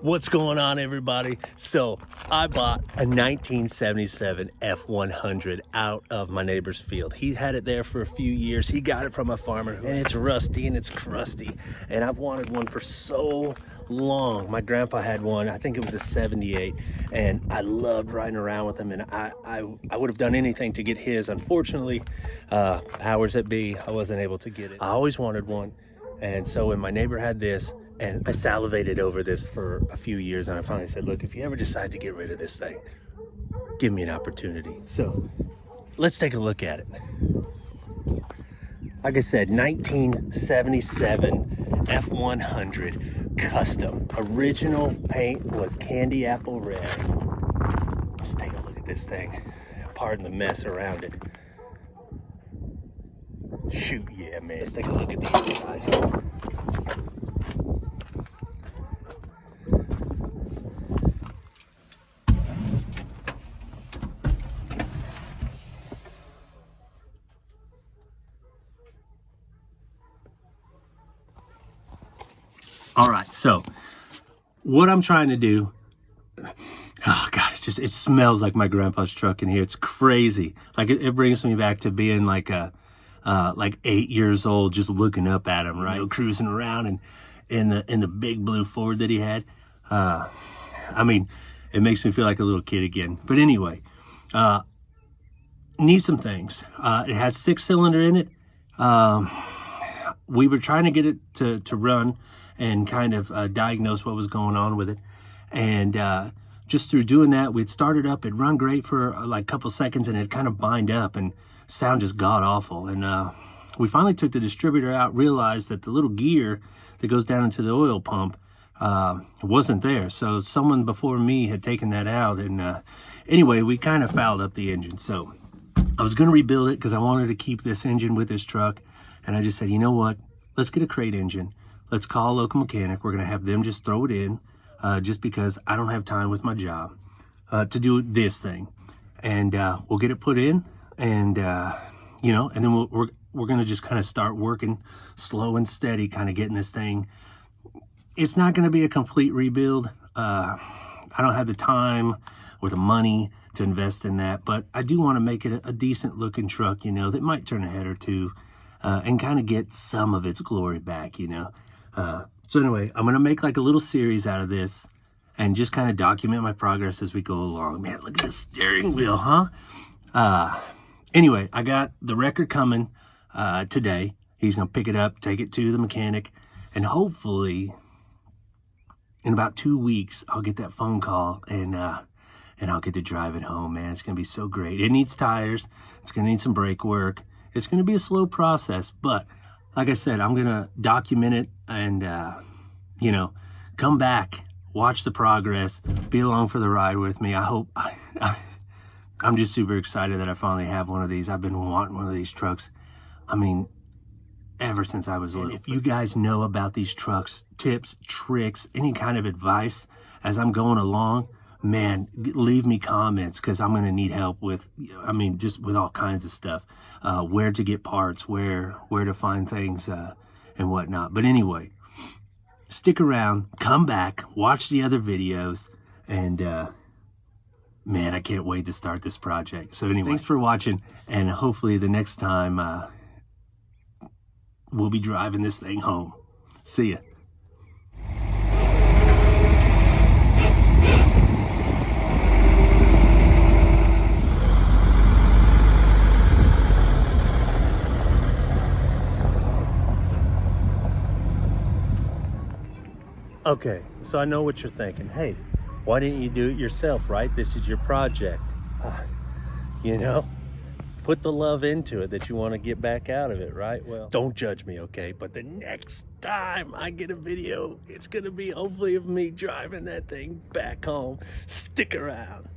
What's going on, everybody? So I bought a 1977 F100 out of my neighbor's field. He had it there for a few years. He got it from a farmer, and it's rusty and it's crusty, and I've wanted one for so long. My grandpa had one, I think it was a 78, and I loved riding around with him, and I would have done anything to get his. Unfortunately, powers that be, I wasn't able to get it. I always wanted one, and so when my neighbor had this, and I salivated over this for a few years, and I finally said, look, if you ever decide to get rid of this thing, give me an opportunity. So let's take a look at it. Like I said, 1977 F100 custom. Original paint was candy apple red. Let's take a look at this thing. Pardon the mess around it. Shoot, yeah, man. Let's take a look at the inside. All right, so what I'm trying to do, oh God, it smells like my grandpa's truck in here. It's crazy. Like it brings me back to being like 8 years old, just looking up at him, right? Cruising around and in the big blue Ford that he had. I mean, it makes me feel like a little kid again. But anyway, needs some things. It has 6-cylinder in it. We were trying to get it to run and kind of diagnose what was going on with it, and just through doing that, we'd started up, it'd run great for like a couple seconds, and it kind of bind up and sound just god awful. And we finally took the distributor out, realized that the little gear that goes down into the oil pump wasn't there. So someone before me had taken that out, and anyway, we kind of fouled up the engine. So I was going to rebuild it because I wanted to keep this engine with this truck, and I just said, you know what, let's get a crate engine. Let's call a local mechanic. We're going to have them just throw it in, just because I don't have time with my job to do this thing. And we'll get it put in, and you know, and then we're going to just kind of start working slow and steady, kind of getting this thing. It's not going to be a complete rebuild. I don't have the time or the money to invest in that, but I do want to make it a decent looking truck, you know, that might turn a head or two, and kind of get some of its glory back, you know. So anyway, I'm going to make like a little series out of this and just kind of document my progress as we go along. Man, look at this steering wheel, huh? Anyway, I got the record coming today. He's going to pick it up, take it to the mechanic, and hopefully in about 2 weeks, I'll get that phone call, and I'll get to drive it home, man. It's going to be so great. It needs tires. It's going to need some brake work. It's going to be a slow process, but like I said, I'm going to document it and, you know, come back, watch the progress, be along for the ride with me. I'm just super excited that I finally have one of these. I've been wanting one of these trucks, I mean, ever since I was little. If you guys know about these trucks, tips, tricks, any kind of advice as I'm going along, man, leave me comments, because I'm going to need help with, I mean, just with all kinds of stuff. Where to get parts, where to find things, and whatnot. But anyway, stick around, come back, watch the other videos, and man, I can't wait to start this project. So anyway, thanks for watching, and hopefully the next time we'll be driving this thing home. See ya. Okay, so I know what you're thinking. Hey, why didn't you do it yourself, right? This is your project. You know, put the love into it that you want to get back out of it, right? Well, don't judge me, okay? But the next time I get a video, it's going to be hopefully of me driving that thing back home. Stick around.